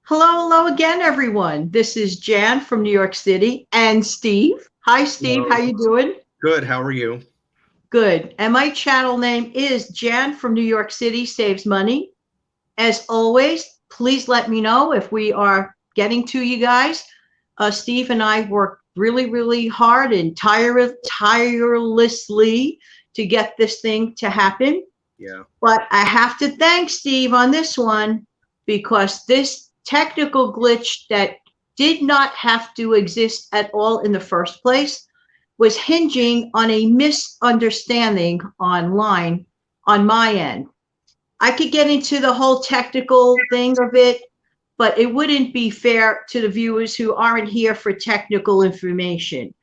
Hello, hello again, everyone. This is Jan from New York City and Steve. Hi, Steve. How Hello. you doing? Good. How are you? Good. And my channel name is Jan from New York City Saves Money. As always, please let me know if we are getting to you guys. Steve and I work really, really hard and tirelessly to get this thing to happen. Yeah. But I have to thank Steve on this one because this technical glitch that did not have to exist at all in the first place was hinging on a misunderstanding online on my end. I could get into the whole technical thing of it, but it wouldn't be fair to the viewers who aren't here for technical information.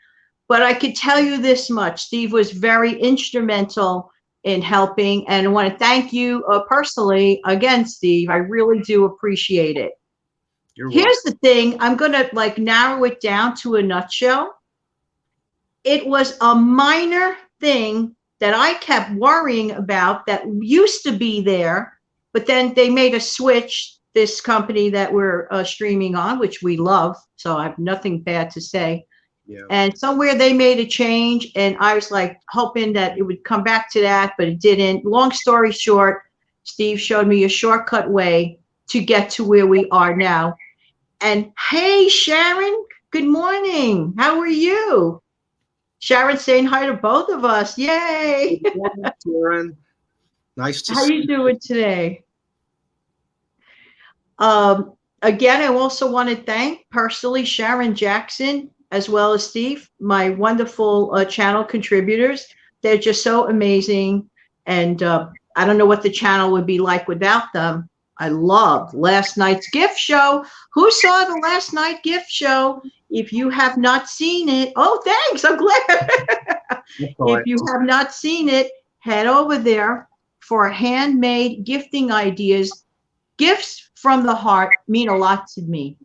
But I could tell you this much: Steve was very instrumental in helping, and I want to thank you personally again, Steve. I really do appreciate it. You're welcome. Here's the thing: I'm going to like narrow it down to a nutshell. It was a minor thing that I kept worrying about that used to be there, but then they made a switch. This company that we're streaming on, which we love, so I have nothing bad to say. Yeah. And somewhere they made a change, and I was like hoping that it would come back to that, but it didn't. Long story short, Steve showed me a shortcut way to get to where we are now. And hey, Sharon, good morning. How are you? Sharon saying hi to both of us. Yay. Good morning, Karen. Nice to How see you you. doing today? Again, I also want to thank personally Sharon Jackson as well as Steve, my wonderful channel contributors. They're just so amazing. And I don't know what the channel would be like without them. I loved last night's gift show. Who saw the last night gift show? If you have not seen it, oh, thanks. I'm glad. That's all If right. you have not seen it, head over there for handmade gifting ideas. Gifts from the heart mean a lot to me.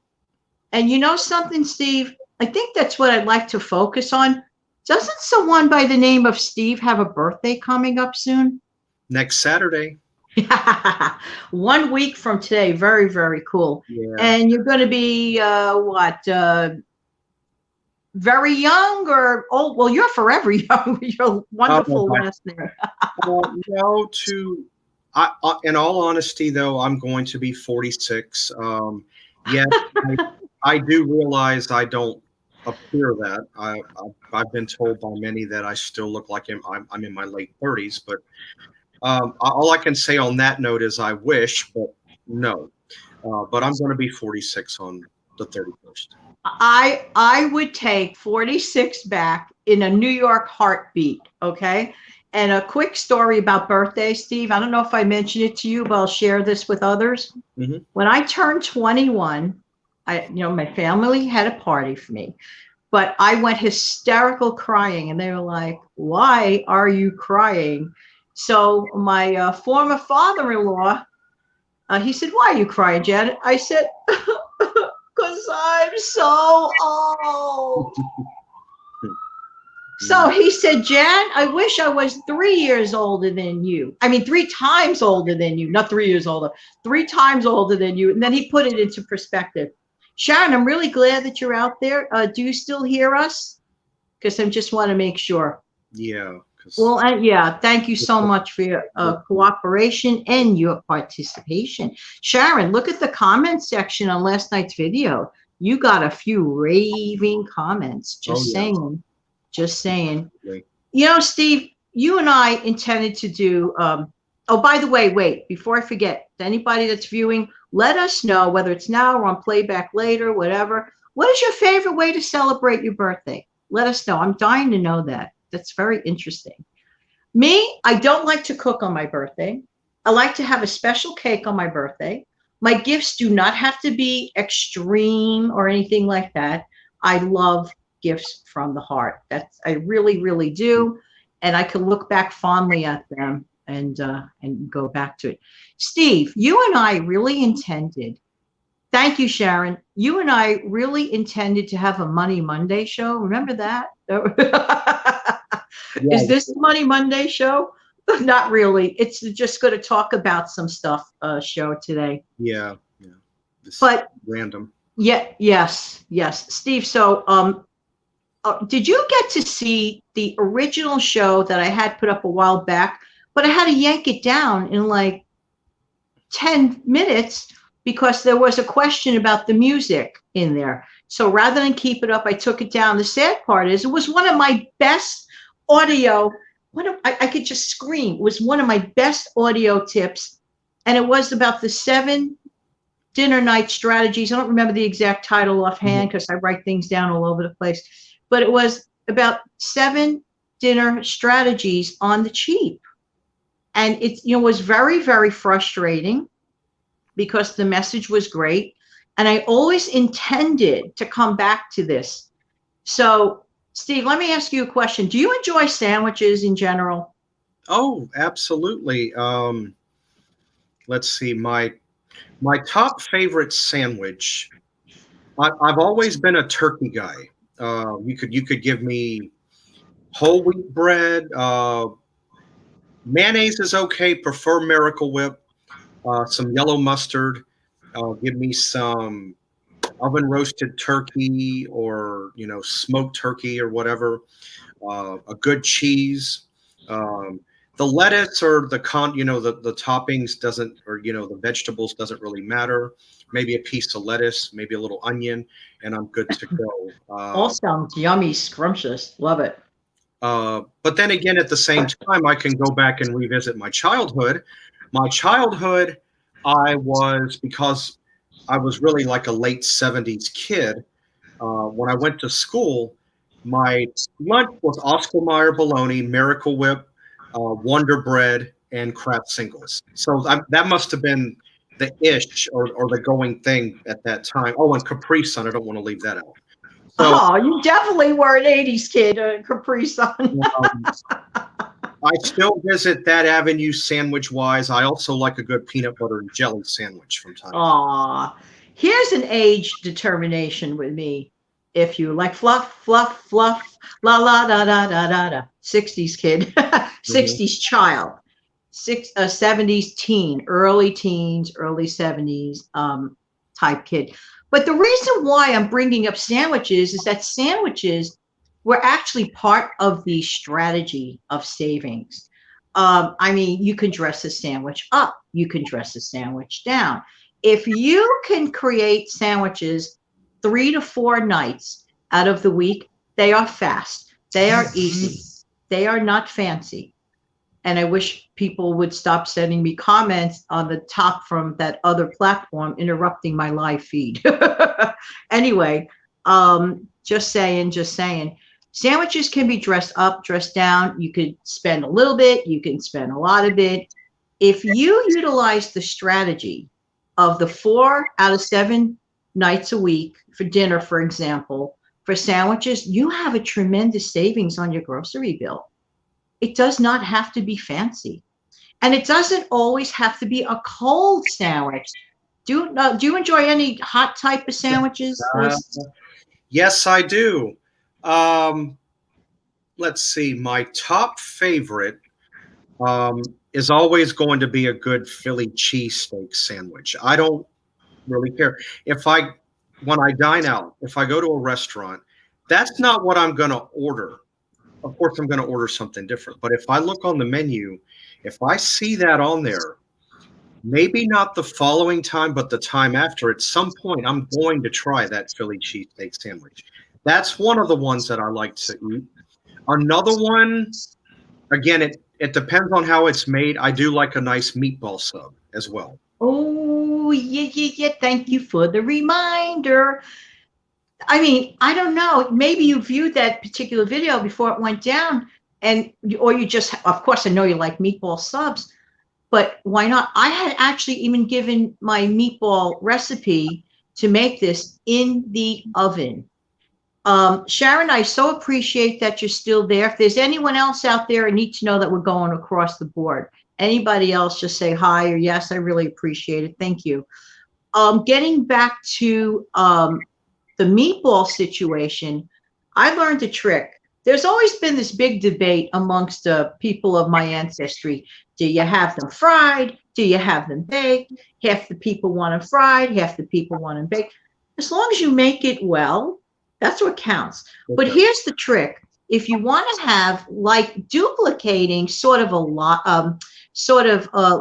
And you know something, Steve? I think that's what I'd like to focus on. Doesn't someone by the name of Steve have a birthday coming up soon? Next Saturday. 1 week from today. Very, very cool. Yeah. And you're going to be very young or old? Well, you're forever young with your Oh, wonderful my. last name. No, in all honesty, though, I'm going to be 46. Yes, I do realize I don't appear that. I've been told by many that I still look like I'm in my late 30s, but all I can say on that note is I wish, but no. But I'm going to be 46 on the 31st. I would take 46 back in a New York heartbeat. Okay. And a quick story about birthday, Steve. I don't know if I mentioned it to you, but I'll share this with others. Hmm. When I turned 21, my family had a party for me, but I went hysterical crying, and they were like, "Why are you crying?" So my former father-in-law, he said, "Why are you crying, Janet?" I said, "Because I'm so old." So he said, "Jan, I wish I was 3 years older than you. I mean, 3 times older than you, not 3 years older, 3 times older than you." And then he put it into perspective. Sharon, I'm really glad that you're out there. Do you still hear us? Because I just want to make sure. Yeah, because Well, yeah, thank you so much for your cooperation and your participation. Sharon, look at the comment section on last night's video. You got a few raving comments. oh Just yeah, saying. Just saying. absolutely. Steve, you and I intended to do. Oh, by the way, wait, before I forget, to anybody that's viewing, let us know whether it's now or on playback later, whatever. What is your favorite way to celebrate your birthday? Let us know. I'm dying to know that. That's very interesting. Me, I don't like to cook on my birthday. I like to have a special cake on my birthday. My gifts do not have to be extreme or anything like that. I love gifts from the heart. That's I really, really do, and I can look back fondly at them and go back to it. Steve, you and I really intended. Thank you, Sharon. You and I really intended to have a Money Monday show. Remember that? Yeah, Is this the Money Monday show? Not really. It's just going to talk about some stuff show today. yeah, yeah. This But random. yeah, yes, Steve. So, did you get to see the original show that I had put up a while back? But I had to yank it down in like 10 minutes because there was a question about the music in there. So rather than keep it up, I took it down. The sad part is it was one of my best audio. I could just scream. It was one of my best audio tips. And it was about the 7 dinner night strategies. I don't remember the exact title offhand because I write things down all over the place. But it was about 7 dinner strategies on the cheap. And it was very, very frustrating because the message was great. And I always intended to come back to this. So, Steve, let me ask you a question. Do you enjoy sandwiches in general? Oh, absolutely. Let's see. My top favorite sandwich. I've always been a turkey guy. You could give me whole wheat bread. Mayonnaise is okay. Prefer Miracle Whip. Some yellow mustard. Give me some oven roasted turkey or smoked turkey or whatever. A good cheese. Um, the lettuce or the toppings doesn't, or the vegetables doesn't really matter. Maybe a piece of lettuce, maybe a little onion, and I'm good to go. All sounds yummy, scrumptious. Love it. But then again, at the same time, I can go back and revisit my childhood. My childhood, because I was really like a late 70s kid. When I went to school, my lunch was Oscar Mayer bologna, Miracle Whip, Wonder Bread, and Kraft singles. So that must have been the ish or the going thing at that time. Oh, and Capri Sun. I don't want to leave that out. So Oh, you definitely were an 80s kid, Capri Sun. um, I still visit that avenue sandwich wise. I also like a good peanut butter and jelly sandwich from time to time. Aw. Here's an age determination with me. If you like fluff, fluff, fluff, la la da da da da da. 60s kid, Mhm. 60s child, 70s teen, early teens, early 70s type kid. But the reason why I'm bringing up sandwiches is that sandwiches were actually part of the strategy of savings. I mean, you can dress a sandwich up, you can dress a sandwich down. If you can create sandwiches 3 to 4 nights out of the week, they are fast, they are easy, they are not fancy. And I wish people would stop sending me comments on the top from that other platform interrupting my live feed. Anyway, just saying, just saying. Sandwiches can be dressed up, dressed down. You could spend a little bit, you can spend a lot of it. If you utilize the strategy of the 4 out of 7 nights a week for dinner, for example, for sandwiches, you have a tremendous savings on your grocery bill. It does not have to be fancy. And it doesn't always have to be a cold sandwich. Do you enjoy any hot type of sandwiches? Uh, yes, I do. Um, let's see. My top favorite is always going to be a good Philly cheesesteak sandwich. I don't really care when I dine out, if I go to a restaurant, that's not what I'm going to order. Of course, I'm going to order something different. But if I look on the menu, if I see that on there, maybe not the following time, but the time after, at some point, I'm going to try that Philly cheesesteak sandwich. That's one of the ones that I like to eat. Another one, again, it depends on how it's made. I do like a nice meatball sub as well. Oh, yeah, yeah, yeah. Thank you for the reminder. I mean, I don't know. Maybe you viewed that particular video before it went down, or you just, of course, I know you like meatball subs, but why not? I had actually even given my meatball recipe to make this in the oven. Sharon, I so appreciate that you're still there. If there's anyone else out there, I need to know that we're going across the board. Anybody else, just say hi or yes. I really appreciate it. Thank you. Getting back to the meatball situation, I learned a trick. There's always been this big debate amongst people of my ancestry. Do you have them fried? Do you have them baked? Half the people want them fried, half the people want them baked. As long as you make it well, that's what counts. But Okay. here's the trick. If you want to have like duplicating sort of a lot,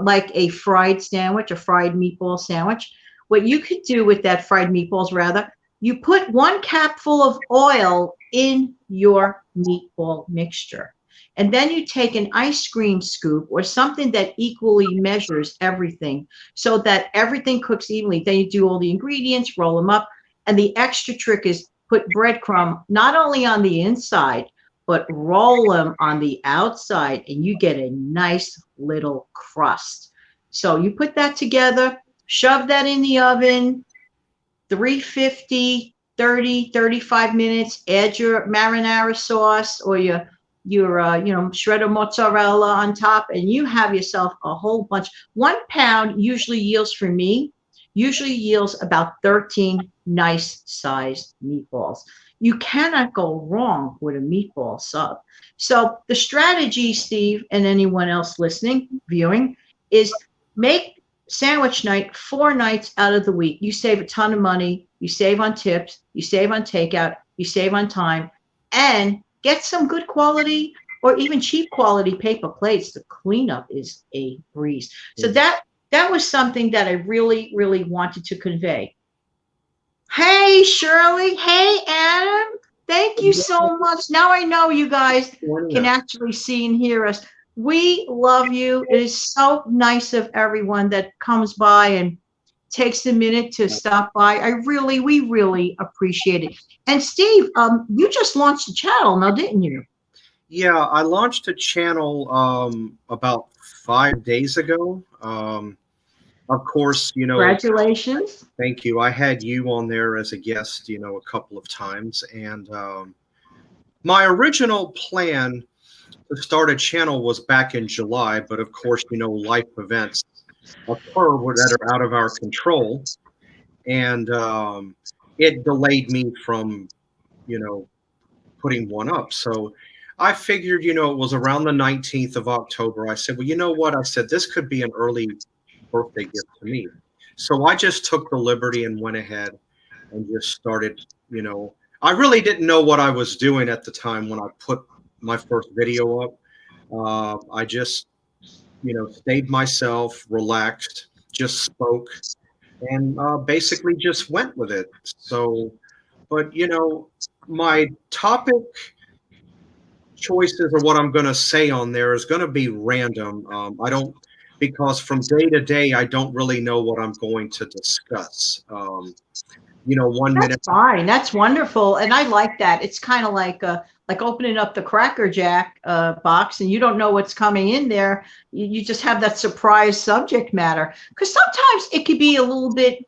like a fried sandwich, a fried meatball sandwich, what you could do with that fried meatballs, rather, you put 1 capful of oil in your meatball mixture. And then you take an ice cream scoop or something that equally measures everything so that everything cooks evenly. Then you do all the ingredients, roll them up. And the extra trick is put breadcrumb not only on the inside, but roll them on the outside, and you get a nice little crust. So you put that together, shove that in the oven, 350, 30, 35 minutes, add your marinara sauce or your shredded mozzarella on top, and you have yourself a whole bunch. 1 pound usually yields about 13 nice sized meatballs. You cannot go wrong with a meatball sub. So the strategy, Steve, and anyone else listening, viewing, is make sandwich night 4 nights out of the week. You save a ton of money. You save on tips. You save on takeout. You save on time. And get some good quality or even cheap quality paper plates. The cleanup is a breeze. So that was something that I really, really wanted to convey. Hey, Shirley. Hey, Adam. Thank you so much. Now I know you guys can actually see and hear us. We love you. It is so nice of everyone that comes by and takes a minute to stop by. We really appreciate it. And Steve, you just launched a channel now, didn't you? Yeah, I launched a channel about 5 days ago. Of course, Congratulations. thank you. I had you on there as a guest, a couple of times. And my original plan to start a channel was back in July. But of course, life events occur that are out of our control. And it delayed me from, putting one up. So I figured, it was around the 19th of October. I said, well, you know what? I said, this could be an early birthday gift to me. So I just took the liberty and went ahead and just started, I really didn't know what I was doing at the time when I put my first video up. I just, stayed myself, relaxed, just spoke, and basically just went with it. So, but, my topic choices or what I'm going to say on there is going to be random. I don't, because from day to day, I don't really know what I'm going to discuss. One That's minute. fine. That's wonderful. And I like that. It's kind of like opening up the Cracker Jack box and you don't know what's coming in there. You just have that surprise subject matter. Because sometimes it could be a little bit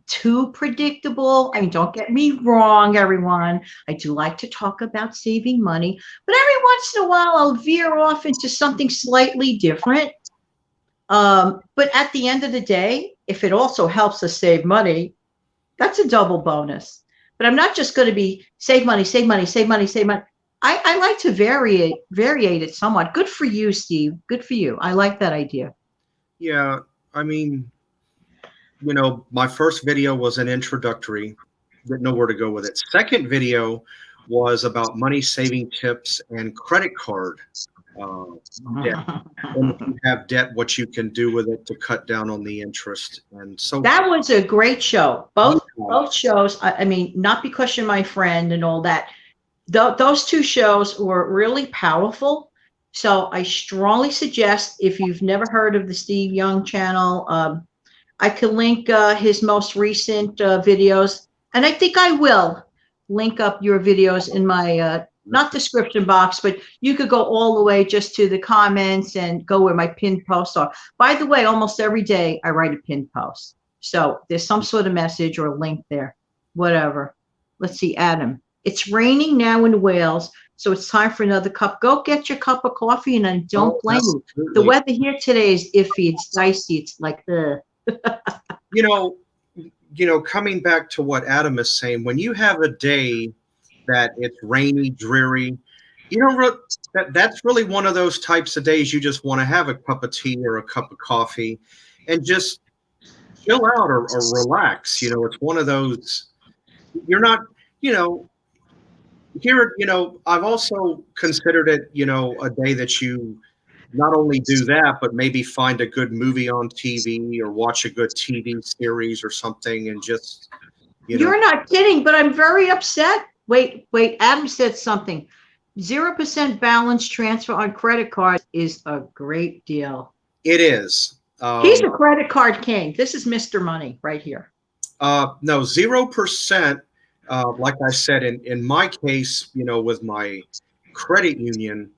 too predictable. I mean, don't get me wrong, everyone. I do like to talk about saving money, but every once in a while I'll veer off into something slightly different. But at the end of the day, if it also helps us save money, that's a double bonus. But I'm not just going to be save money, save money, save money, save money. I like to variate it somewhat. Good for you, Steve. Good for you. I like that idea. Yeah, I mean, my first video was an introductory, didn't know where to go with it. Second video was about money saving tips and credit card debt. And if you have debt, what you can do with it to cut down on the interest. And so that was a great show. Both shows. I mean, not because you're my friend and all that. Those two shows were really powerful. So I strongly suggest, if you've never heard of the Steve Young channel, I can link his most recent videos, and I think I will link up your videos in my not description box, but you could go all the way just to the comments and go where my pinned posts are. By the way, almost every day I write a pinned post. So there's some sort of message or link there, whatever. Let's see, Adam. It's raining now in Wales, so it's time for another cup. Go get your cup of coffee, and I don't blame you. The weather here today is iffy. It's dicey. It's like the coming back to what Adam is saying, when you have a day that it's rainy, dreary, that's really one of those types of days you just want to have a cup of tea or a cup of coffee and just chill out or relax. It's one of those you're not, you know, here, I've also considered it, a day that you not only do that, but maybe find a good movie on TV or watch a good TV series or something and just, you know, You're not kidding, but I'm very upset. Wait, wait. Adam said something. 0% balance transfer on credit cards is a great deal. it is. He's a credit card king. This is Mr. Money right here. No, 0%. Like I said, in my case, with my credit union,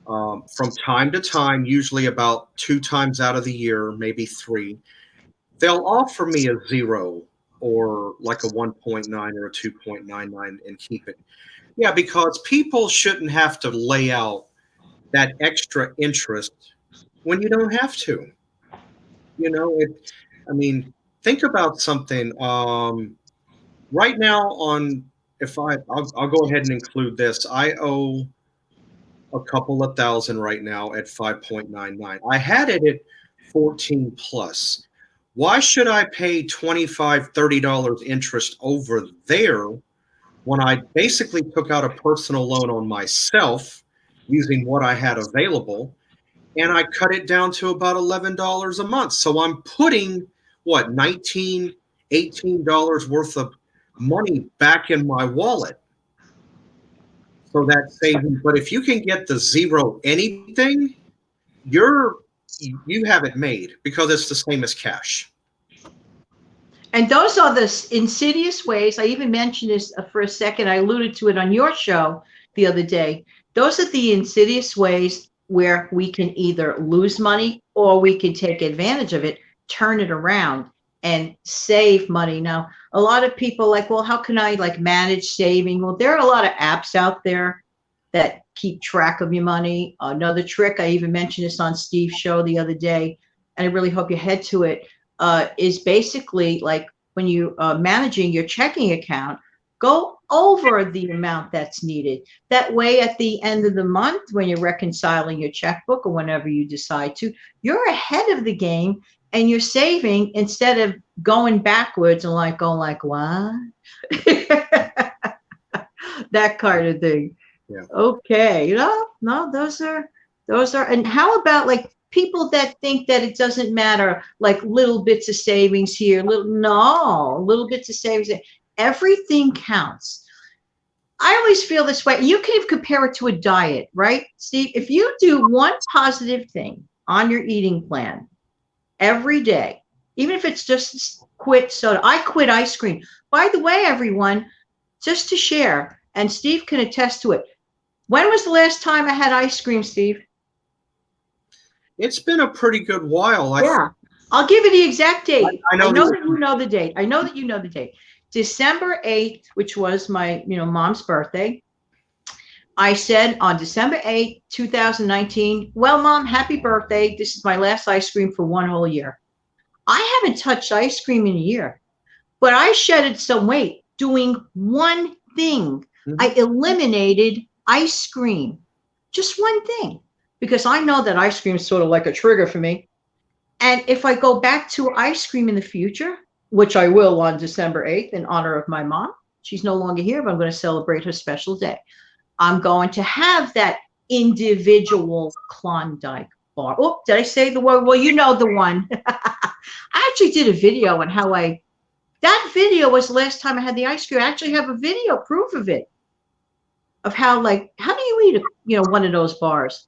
from time to time, usually about 2 times out of the year, maybe three, they'll offer me a zero or like a 1.9 or a 2.99 and keep it. Yeah, because people shouldn't have to lay out that extra interest when you don't have to. I mean, think about something. Right now, if I'll go ahead and include this. I owe a couple of thousand right now at 5.99. I had it at 14 plus. Why should I pay $25, $30 interest over there when I basically took out a personal loan on myself using what I had available and I cut it down to about $11 a month? So I'm putting what, 19, $18 worth of money back in my wallet. So that's saving. But if you can get the zero anything, you have it made because it's the same as cash. And those are the insidious ways. I even mentioned this for a second. I alluded to it on your show the other day. Those are the insidious ways where we can either lose money or we can take advantage of it, turn it around, and save money. Now, a lot of people like, well, how can I like manage saving? Well, there are a lot of apps out there that keep track of your money. Another trick, I even mentioned this on Steve's show the other day, and I really hope you head to it, is basically like when you managing your checking account, go over the amount that's needed. That way, at the end of the month, when you're reconciling your checkbook or whenever you decide to, you're ahead of the game and you're saving instead of going backwards and like going like what? That kind of thing. Yeah. Okay, no, those are, and how about like people that think that it doesn't matter, like little bits of savings here, little bits of savings. Everything counts. I always feel this way. You can even compare it to a diet, right, Steve? If you do one positive thing on your eating plan every day, even if it's just quit soda. I quit ice cream. By the way, everyone, just to share, and Steve can attest to it. When was the last time I had ice cream, Steve? It's been a pretty good while. Yeah. I'll give you the exact date. I know that you know the date. I know that you know the date. December 8th, which was my, mom's birthday. I said on December 8th, 2019, well, Mom, happy birthday. This is my last ice cream for one whole year. I haven't touched ice cream in a year, but I shedded some weight doing one thing. Mm-hmm. I eliminated ice cream, just one thing, because I know that ice cream is sort of like a trigger for me. And if I go back to ice cream in the future, which I will on December 8th in honor of my mom, she's no longer here, but I'm going to celebrate her special day. I'm going to have that individual Klondike bar. Oh, did I say the word? Well, you know the one. I actually did a video on how that video was the last time I had the ice cream. I actually have a video proof of it, of how do you eat one of those bars?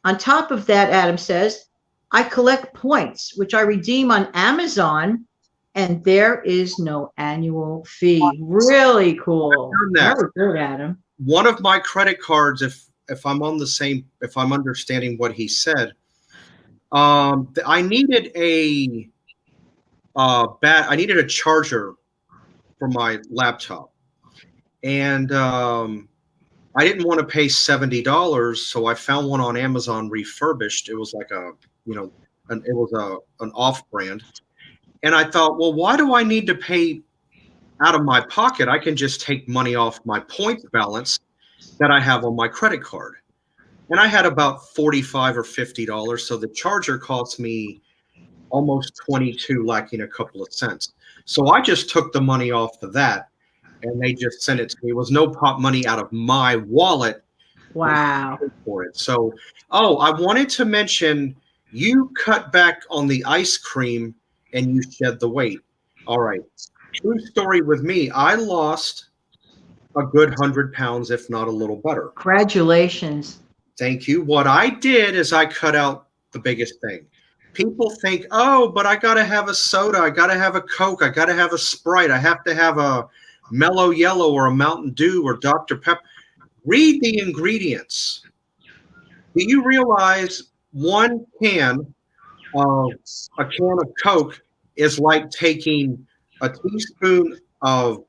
On top of that, Adam says, I collect points, which I redeem on Amazon, and there is no annual fee. Really cool. Very good, Adam. One of my credit cards, if I'm understanding what he said, I needed I needed a charger for my laptop, and I didn't want to pay $70, so I found one on Amazon refurbished. It was like an off-brand, and I thought, well, why do I need to pay out of my pocket? I can just take money off my points balance that I have on my credit card. and I had about 45 or $50. So the charger cost me almost 22, lacking a couple of cents. So I just took the money off of that and they just sent it to me. It was no pop money out of my wallet Wow. for it. So, oh, I wanted to mention you cut back on the ice cream and you shed the weight. All right. True story with me. I lost a good 100 pounds, if not a little better. Congratulations. Thank you. What I did is I cut out the biggest thing. People think, oh, but I got to have a soda. I got to have a Coke. I got to have a Sprite. I have to have a Mellow Yellow or a Mountain Dew or Dr. Pepper. Read the ingredients. Do you realize one can of a can of Coke is like taking a teaspoon of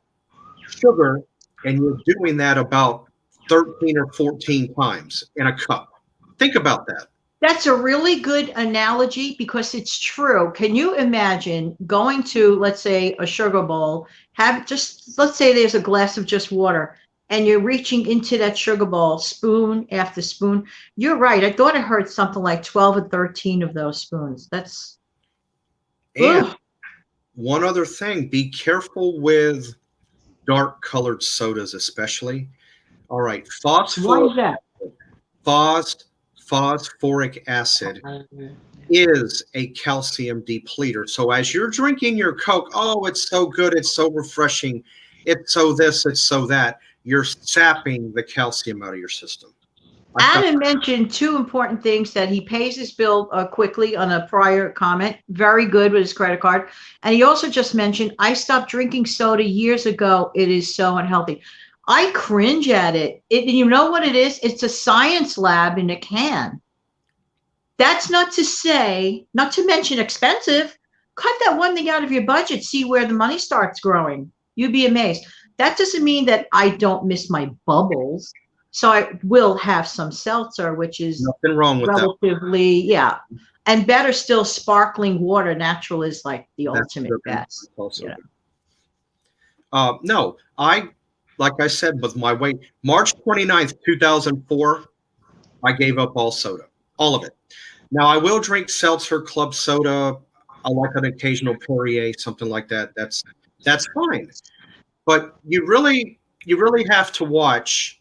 sugar and you're doing that about 13 or 14 times in a cup. Think about that. That's a really good analogy because it's true. Can you imagine going to, let's say, a sugar bowl, have just, let's say there's a glass of just water, and you're reaching into that sugar bowl spoon after spoon? You're right. I thought I heard something like 12 or 13 of those spoons. That's, And ugh. one other thing, be careful with dark colored sodas, especially. All right, Why is that? phosphoric acid is a calcium depleter. So as you're drinking your Coke, oh, it's so good, it's so refreshing, it's so this, it's so that, you're sapping the calcium out of your system. Adam mentioned two important things: that he pays his bill quickly on a prior comment. Very good with his credit card. And he also just mentioned, I stopped drinking soda years ago. It is so unhealthy. I cringe at it. You know what it is? It's a science lab in a can. That's not to say, not to mention expensive. Cut that one thing out of your budget. See where the money starts growing. You'd be amazed. That doesn't mean that I don't miss my bubbles. So I will have some seltzer, which is nothing wrong with relatively, yeah. And better still, sparkling water. Natural is like the ultimate best. Also, no, like I said, with my weight, March 29th, 2004, I gave up all soda, all of it. Now I will drink seltzer, club soda. I like an occasional Perrier, something like that. That's fine. But you really have to watch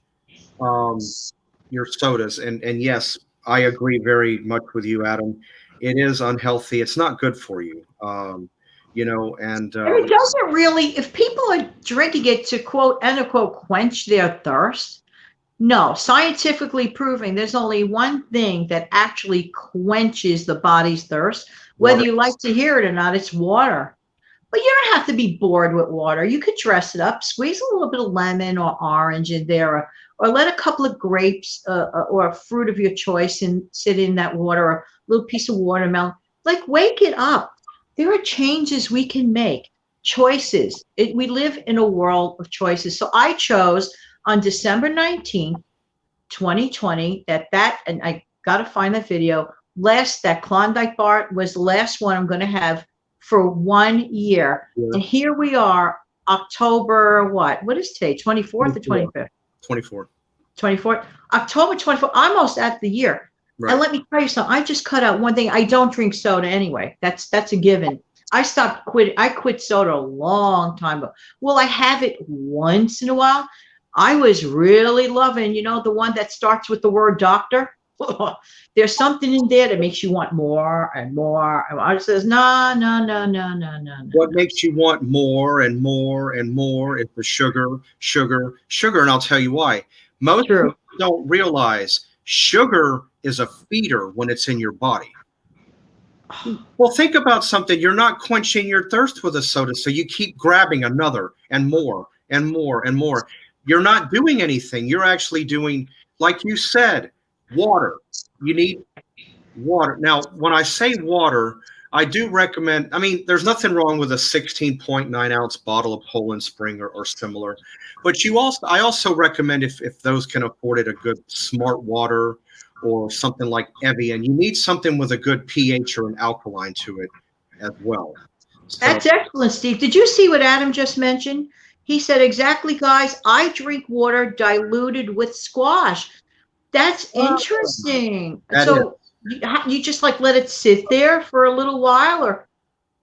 your sodas. And yes, I agree very much with you, Adam. It is unhealthy. It's not good for you. And it doesn't really, if people are drinking it to quote, end unquote, quench their thirst, no, scientifically proving there's only one thing that actually quenches the body's thirst, whether you like to hear it or not, it's water. But you don't have to be bored with water. You could dress it up, squeeze a little bit of lemon or orange in there, or let a couple of grapes or a fruit of your choice and sit in that water, or a little piece of watermelon. Like, wake it up. There are changes we can make, choices. We live in a world of choices. So I chose on December 19th, 2020, and I got to find that video, that Klondike bar was the last one I'm going to have for 1 year. Yeah. And here we are, October, what is today, 24th or 25th? 24th. October 24th, almost at the year. Right. And let me tell you something, I just cut out one thing. I don't drink soda anyway. That's a given. I quit soda a long time ago. Well, I have it once in a while. I was really loving, the one that starts with the word doctor. There's something in there that makes you want more and more. And I says, no. What makes you want more and more and more is the sugar. And I'll tell you why. Most people don't realize sugar is a feeder when it's in your body. Well, think about something. You're not quenching your thirst with a soda, so you keep grabbing another and more and more and more. You're not doing anything. You're actually doing, like you said, water. You need water. Now, when I say water, I do recommend, there's nothing wrong with a 16.9 ounce bottle of Poland Spring or similar. But I also recommend, if those can afford it, a good Smart Water or something like Evian. You need something with a good pH or an alkaline to it as well. So, that's excellent, Steve. Did you see what Adam just mentioned? He said, exactly, guys, I drink water diluted with squash. That's Oh, interesting. that is. So you just like let it sit there for a little while, or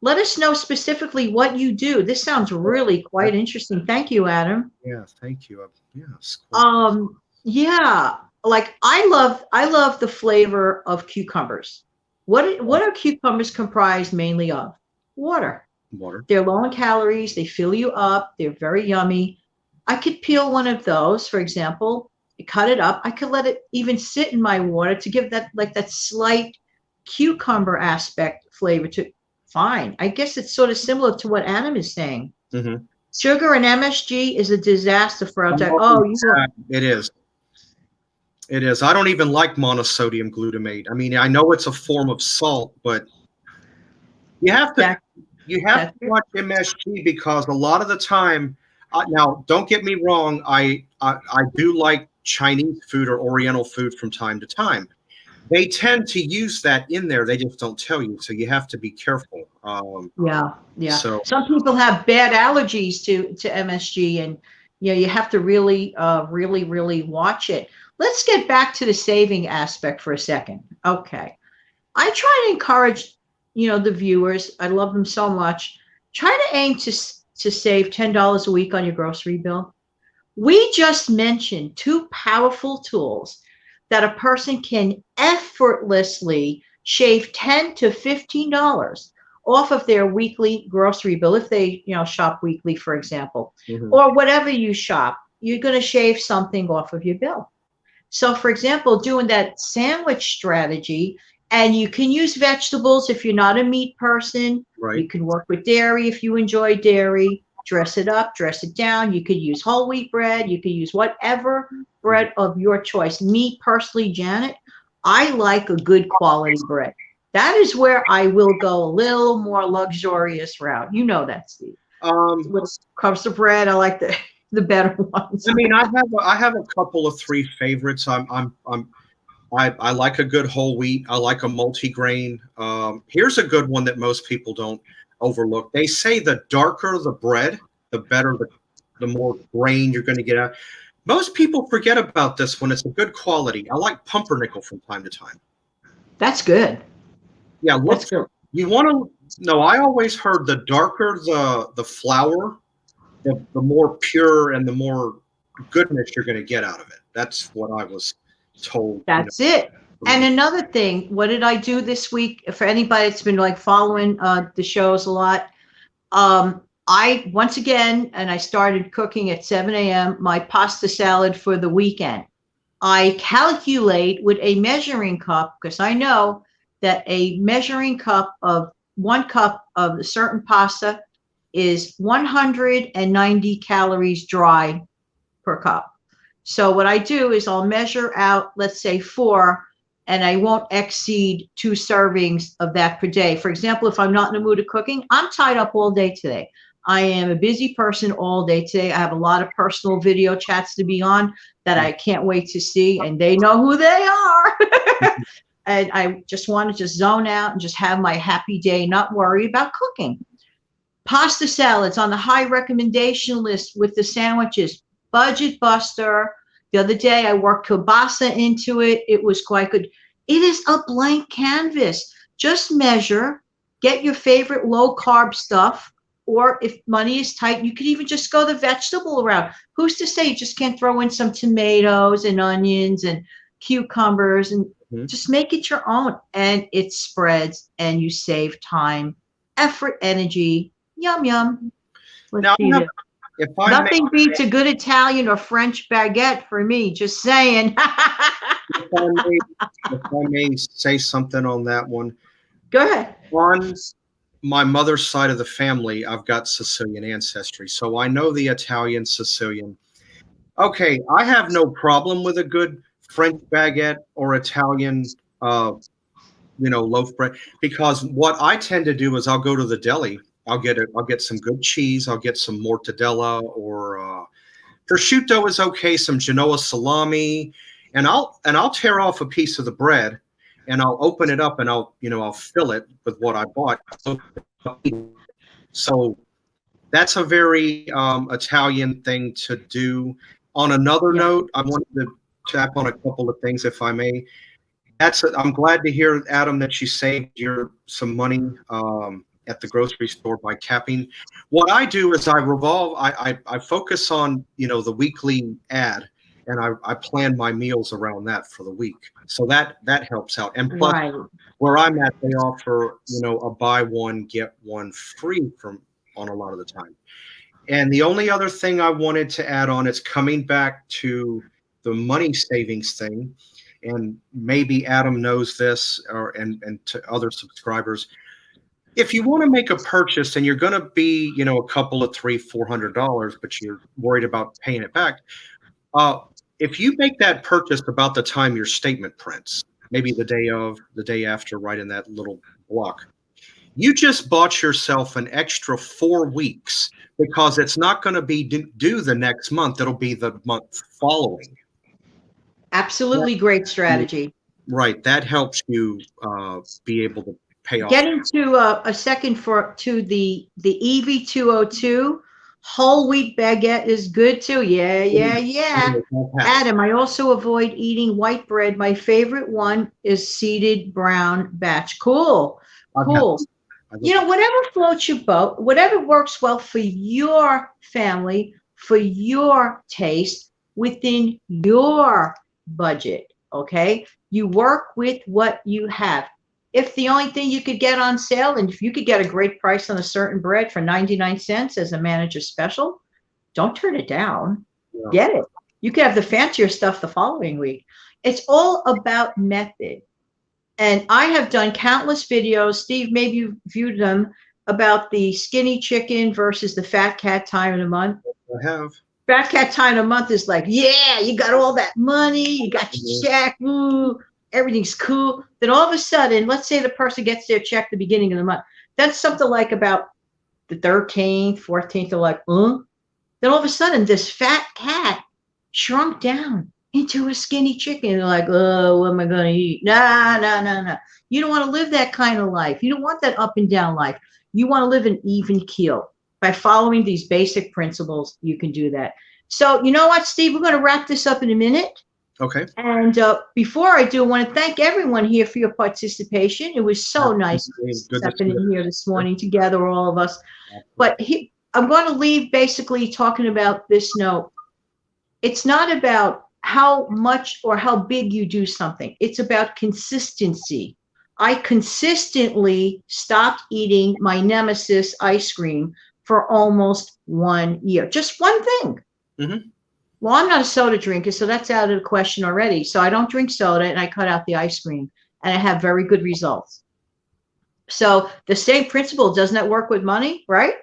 let us know specifically what you do. This sounds really quite interesting. Thank you, Adam. Yeah, thank you. Yeah, squash. Yeah, like I love the flavor of cucumbers. What are cucumbers comprised mainly of? Water. Water. They're low in calories, they fill you up, they're very yummy. I could peel one of those, for example, cut it up. I could let it even sit in my water to give that like that slight cucumber aspect flavor to fine. I guess it's sort of similar to what Adam is saying. Mm-hmm. Sugar and MSG is a disaster for our diet. Oh, Oh, you will. it is. It is. I don't even like monosodium glutamate. I mean, I know it's a form of salt, but you have to That, you have to that's it. watch MSG because a lot of the time. Now, don't get me wrong. I do like Chinese food or Oriental food from time to time. They tend to use that in there. They just don't tell you, so you have to be careful. Yeah, yeah. So Some people have bad allergies to MSG, and you have to really, really watch it. Let's get back to the saving aspect for a second. Okay, I try to encourage, the viewers. I love them so much. Try to aim to save $10 a week on your grocery bill. We just mentioned two powerful tools that a person can effortlessly shave 10 to $15 off of their weekly grocery bill if they, shop weekly, for example, mhm. or whatever you shop, you're going to shave something off of your bill. So, for example, doing that sandwich strategy, and you can use vegetables if you're not a meat person. Right. You can work with dairy if you enjoy dairy. Dress it up, dress it down. You could use whole wheat bread. You could use whatever Mhm. bread of your choice. Me personally, Janet, I like a good quality bread. That is where I will go a little more luxurious route. You know that, Steve. Um, When it comes to bread, I like the better ones. I mean, I have a couple of three favorites. I like a good whole wheat. I like a multigrain. Here's a good one that most people don't overlook. They say the darker the bread, the better the more grain you're going to get out. Most people forget about this when it's a good quality. I like pumpernickel from time to time. That's good. Yeah, That's look, good. you want to. No, I always heard the darker the flour, the more pure and the more goodness you're going to get out of it. That's what I was told. That's it. From And another thing, what did I do this week? For anybody that's been like following the shows a lot, I once again, and I started cooking at 7 a.m. my pasta salad for the weekend. I calculate with a measuring cup because I know that a measuring cup of 1 cup of a certain pasta is 190 calories dry per cup. So what I do is I'll measure out, let's say 4, and I won't exceed 2 servings of that per day. For example, if I'm not in the mood of cooking, I'm tied up all day today. I am a busy person all day today. I have a lot of personal video chats to be on that I can't wait to see, and they know who they are. And I just want to just zone out and just have my happy day, not worry about cooking. Pasta salads on the high recommendation list with the sandwiches. Budget buster. The other day I worked kielbasa into it. It was quite good. It is a blank canvas. Just measure, get your favorite low carb stuff, or if money is tight, you could even just go the vegetable route. Who's to say you just can't throw in some tomatoes and onions and cucumbers and Mhm. just make it your own, and it spreads and you save time, effort, energy. Yum, yum. Let's Now, see this. if I may, Nothing beats a good Italian or French baguette for me. Just saying. if I may, if I may say something on that one. Go ahead. On my mother's side of the family, I've got Sicilian ancestry, so I know the Italian Sicilian. Okay, I have no problem with a good French baguette or Italian, loaf bread because what I tend to do is I'll go to the deli. I'll get some good cheese. I'll get some mortadella or prosciutto is okay. Some Genoa salami, and I'll tear off a piece of the bread, and I'll open it up and I'll fill it with what I bought. So that's a very Italian thing to do. On another Yeah. note, I wanted to tap on a couple of things, if I may. I'm glad to hear, Adam, that you saved your some money at the grocery store by capping. What I do is I revolve. I focus on the weekly ad, and I plan my meals around that for the week. So that helps out. And plus, Right. where I'm at, they offer a buy one get one free from on a lot of the time. And the only other thing I wanted to add on is coming back to the money savings thing, and maybe Adam knows this, and to other subscribers. If you want to make a purchase and you're going to be, a couple of $300-400, but you're worried about paying it back, uh, if you make that purchase about the time your statement prints, maybe the day of, the day after, right in that little block, you just bought yourself an extra 4 weeks because it's not going to be due the next month. It'll be the month following. Absolutely great strategy. Right. That helps you be able to pay off. Getting to a second to the EV202 whole wheat baguette is good too. Yeah. Adam, I also avoid eating white bread. My favorite one is seeded brown batch. Cool. Whatever floats your boat, whatever works well for your family, for your taste, within your budget. Okay. You work with what you have. If the only thing you could get on sale, and if you could get a great price on a certain bread for 99 cents as a manager special, don't turn it down. Yeah. Get it. You could have the fancier stuff the following week. It's all about method. And I have done countless videos. Steve, maybe you've viewed them, about the skinny chicken versus the fat cat time of the month. I have. Fat cat time of the month is like, yeah, you got all that money, you got your check, woo, everything's cool. Then all of a sudden, let's say the person gets their check the beginning of the month. That's something like about the 13th, 14th, they're like, Then all of a sudden, this fat cat shrunk down into a skinny chicken. They're like, oh, what am I going to eat? No. You don't want to live that kind of life. You don't want that up and down life. You want to live an even keel. By following these basic principles, you can do that. So you know what, Steve? We're going to wrap this up in a minute. Okay. And before I do, I want to thank everyone here for your participation. It was so nice stepping in here this morning together, all of us. But I'm going to leave basically talking about this note. It's not about how much or how big you do something. It's about consistency. I consistently stopped eating my nemesis ice cream for almost 1 year. Just one thing. Mm-hmm. Well, I'm not a soda drinker, so that's out of the question already. So I don't drink soda, and I cut out the ice cream, and I have very good results. So the same principle, doesn't that work with money, right?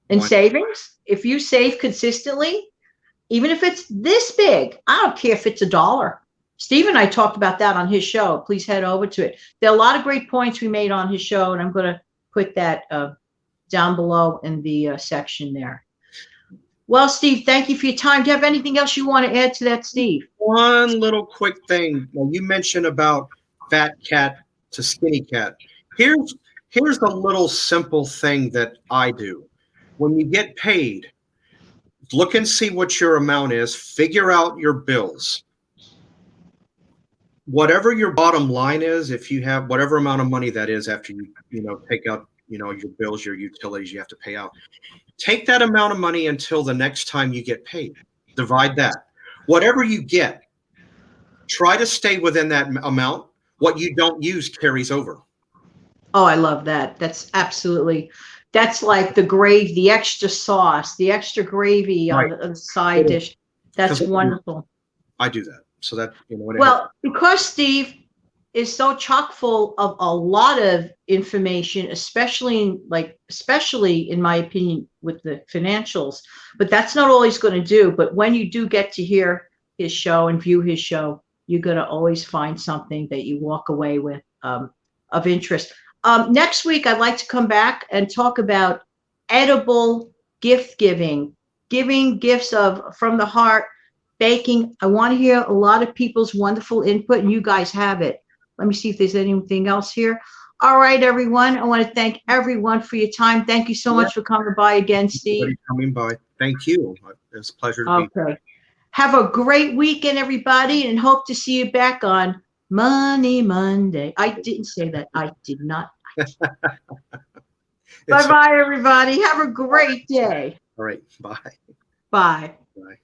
In savings, if you save consistently, even if it's this big, I don't care if it's $1. Steve and I talked about that on his show. Please head over to it. There are a lot of great points we made on his show, and I'm going to put that down below in the section there. Well, Steve, thank you for your time. Do you have anything else you want to add to that, Steve? One little quick thing. Well, you mentioned about fat cat to skinny cat. Here's a little simple thing that I do. When you get paid, look and see what your amount is. Figure out your bills. Whatever your bottom line is, if you have whatever amount of money that is after you take out your bills, your utilities you have to pay out. Take that amount of money until the next time you get paid. Divide that. Whatever you get, try to stay within that amount. What you don't use carries over. Oh, I love that. That's like the gravy, the extra sauce, the extra gravy on the side dish. That's wonderful. I do that. So that, well, because Steve is so chock full of a lot of information, especially in my opinion with the financials, but that's not all he's going to do. But when you do get to hear his show and view his show, you're going to always find something that you walk away with of interest. Next week, I'd like to come back and talk about edible gift giving gifts from the heart, baking. I want to hear a lot of people's wonderful input, and you guys have it. Let me see if there's anything else here. All right, everyone. I want to thank everyone for your time. Thank you so much for coming by again, Steve. Coming by. Thank you. It's a pleasure to be here. Have a great weekend, everybody, and hope to see you back on Money Monday. I didn't say that. I did not. It's Bye-bye, everybody. Have a great day. all right. Bye. Bye. Bye.